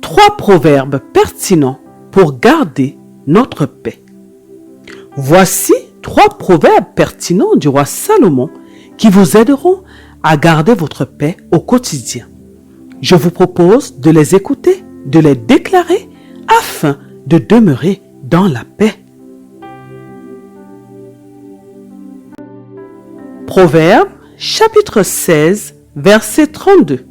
3 proverbes pertinents pour garder notre paix. Voici 3 proverbes pertinents du roi Salomon qui vous aideront à garder votre paix au quotidien. Je vous propose de les écouter, de les déclarer afin de demeurer dans la paix. Proverbe, chapitre 16, verset 32.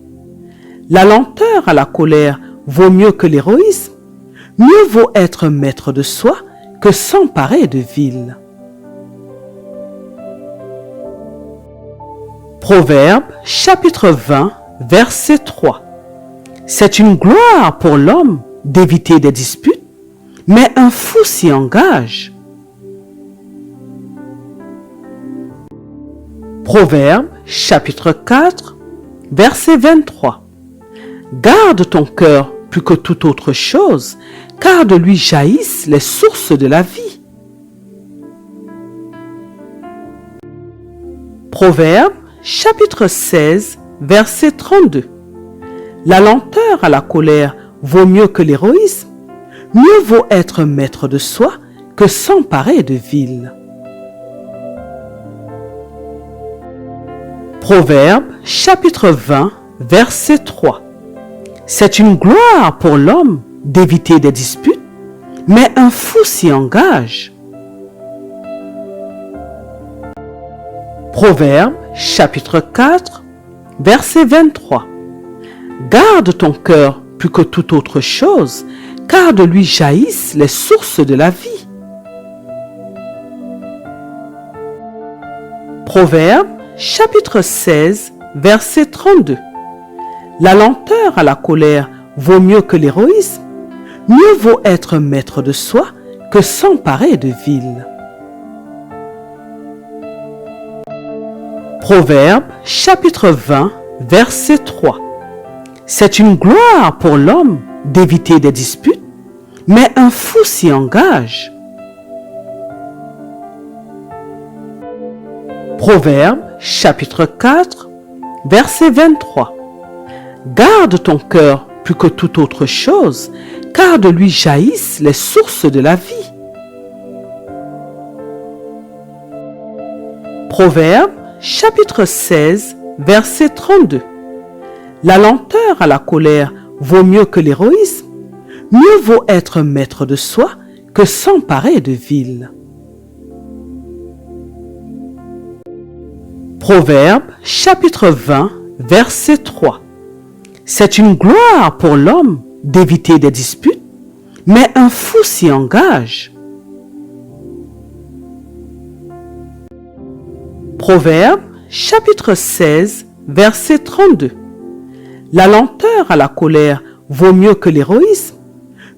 La lenteur à la colère vaut mieux que l'héroïsme. Mieux vaut être maître de soi que s'emparer de ville. Proverbe, chapitre 20, verset 3. C'est une gloire pour l'homme d'éviter des disputes, mais un fou s'y engage. Proverbe, chapitre 4, verset 23. Garde ton cœur plus que toute autre chose, car de lui jaillissent les sources de la vie. Proverbe, chapitre 16, verset 32. La lenteur à la colère vaut mieux que l'héroïsme. Mieux vaut être maître de soi que s'emparer de ville. Proverbe, chapitre 20, verset 3. C'est une gloire pour l'homme d'éviter des disputes, mais un fou s'y engage. Proverbe, chapitre 4, verset 23. Garde ton cœur plus que toute autre chose, car de lui jaillissent les sources de la vie. Proverbe, chapitre 16, verset 32. La lenteur à la colère vaut mieux que l'héroïsme. Mieux vaut être maître de soi que s'emparer de ville. Proverbe, chapitre 20, verset 3. C'est une gloire pour l'homme d'éviter des disputes, mais un fou s'y engage. Proverbe, chapitre 4, verset 23. Garde ton cœur plus que toute autre chose, car de lui jaillissent les sources de la vie. Proverbe, chapitre 16, verset 32. La lenteur à la colère vaut mieux que l'héroïsme. Mieux vaut être maître de soi que s'emparer de ville. Proverbe, chapitre 20, verset 3. C'est une gloire pour l'homme d'éviter des disputes, mais un fou s'y engage. Proverbe, chapitre 16, verset 32. La lenteur à la colère vaut mieux que l'héroïsme.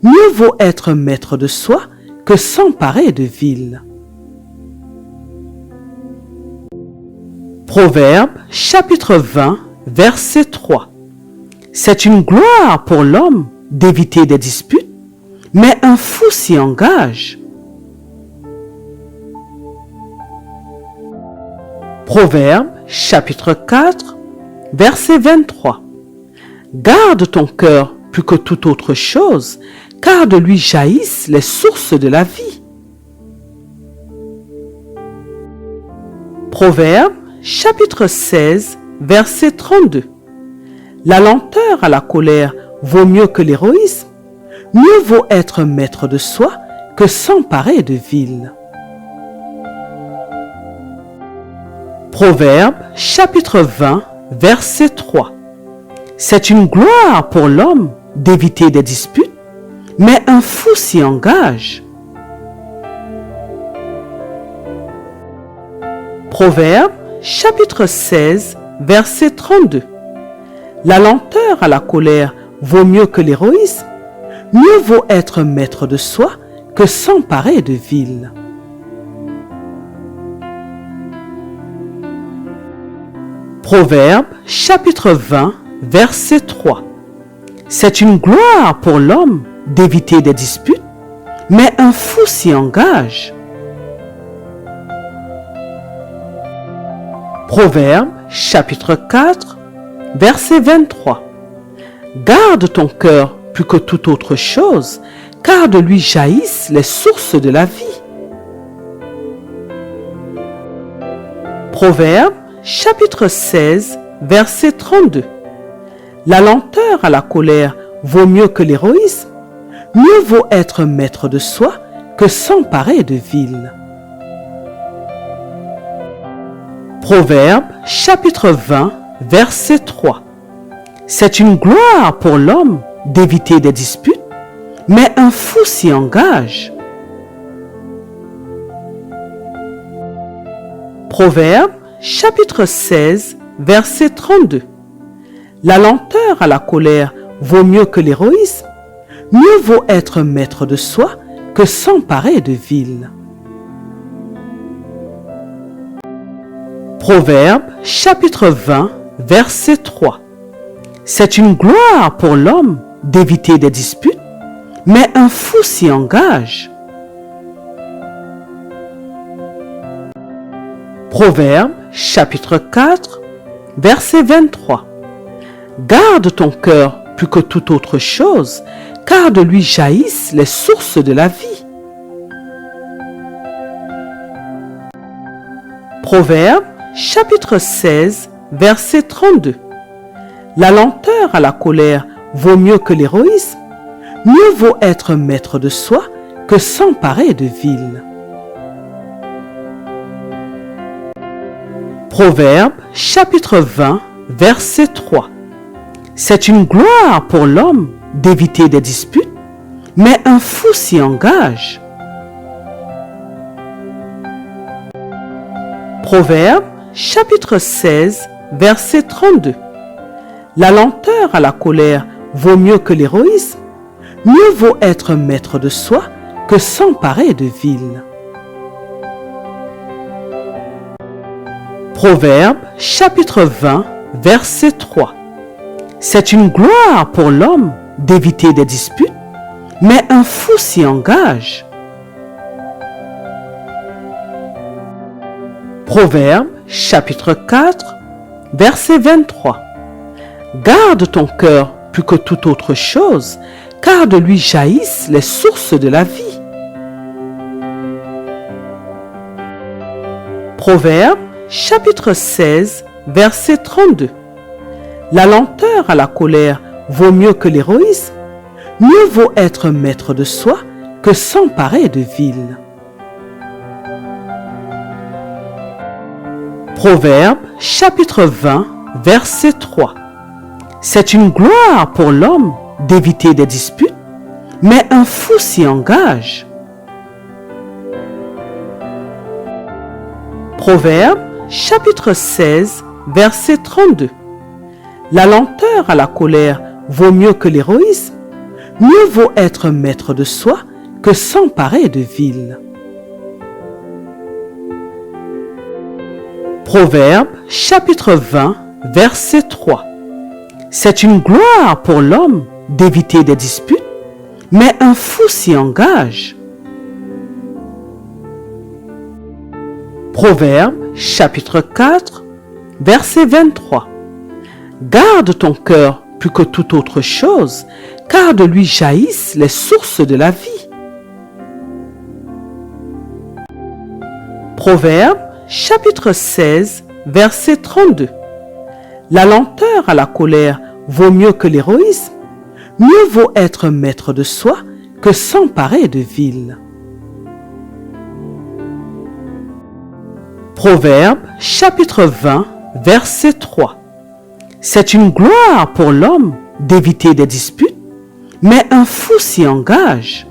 Mieux vaut être maître de soi que s'emparer de ville. Proverbe, chapitre 20, verset 3. C'est une gloire pour l'homme d'éviter des disputes, mais un fou s'y engage. Proverbe, chapitre 4, verset 23. Garde ton cœur plus que toute autre chose, car de lui jaillissent les sources de la vie. Proverbe, chapitre 16, verset 32. La lenteur à la colère vaut mieux que l'héroïsme. Mieux vaut être maître de soi que s'emparer de ville. Proverbe, chapitre 20, verset 3. C'est une gloire pour l'homme d'éviter des disputes, mais un fou s'y engage. Proverbe, chapitre 16, verset 32. La lenteur à la colère vaut mieux que l'héroïsme. Mieux vaut être maître de soi que s'emparer de ville. Proverbe, chapitre 20, verset 3. C'est une gloire pour l'homme d'éviter des disputes, mais un fou s'y engage. Proverbe, chapitre 4, verset 23. Garde ton cœur plus que toute autre chose, car de lui jaillissent les sources de la vie. Proverbe, chapitre 16, verset 32. La lenteur à la colère vaut mieux que l'héroïsme. Mieux vaut être maître de soi que s'emparer de ville. Proverbe, chapitre 20, verset 3. C'est une gloire pour l'homme d'éviter des disputes, mais un fou s'y engage. Proverbe, chapitre 16, verset 32. La lenteur à la colère vaut mieux que l'héroïsme. Mieux vaut être maître de soi que s'emparer de ville. Proverbe, chapitre 20, verset 3. C'est une gloire pour l'homme d'éviter des disputes, mais un fou s'y engage. Proverbe, chapitre 4, verset 23. Garde ton cœur plus que toute autre chose, car de lui jaillissent les sources de la vie. Proverbe, chapitre 16, verset 32. La lenteur à la colère vaut mieux que l'héroïsme. Mieux vaut être maître de soi que s'emparer de ville. Proverbe, chapitre 20, verset 3. C'est une gloire pour l'homme d'éviter des disputes, mais un fou s'y engage. Proverbe, chapitre 16, verset 32. La lenteur à la colère vaut mieux que l'héroïsme. Mieux vaut être maître de soi que s'emparer de ville. Proverbe, chapitre 20, verset 3. C'est une gloire pour l'homme d'éviter des disputes, mais un fou s'y engage. Proverbe, chapitre 4, verset 23. Garde ton cœur plus que toute autre chose, car de lui jaillissent les sources de la vie. Proverbe, chapitre 16, verset 32. La lenteur à la colère vaut mieux que l'héroïsme. Mieux vaut être maître de soi que s'emparer de ville. Proverbe, chapitre 20, verset 3. C'est une gloire pour l'homme d'éviter des disputes, mais un fou s'y engage. Proverbe, chapitre 16, verset 32. La lenteur à la colère vaut mieux que l'héroïsme. Mieux vaut être maître de soi que s'emparer de ville. Proverbe, chapitre 20, verset 3. C'est une gloire pour l'homme d'éviter des disputes, mais un fou s'y engage. Proverbe, chapitre 4, verset 23. Garde ton cœur plus que toute autre chose, car de lui jaillissent les sources de la vie. Proverbe, chapitre 16, verset 32. La lenteur à la colère vaut mieux que l'héroïsme. Mieux vaut être maître de soi que s'emparer de ville. Proverbe, chapitre 20, verset 3. C'est une gloire pour l'homme d'éviter des disputes, mais un fou s'y engage.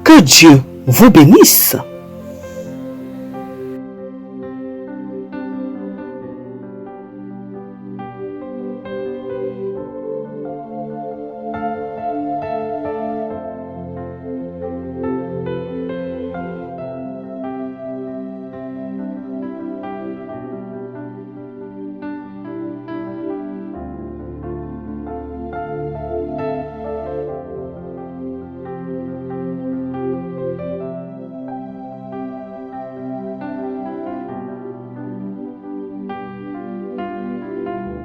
Que Dieu vous bénisse.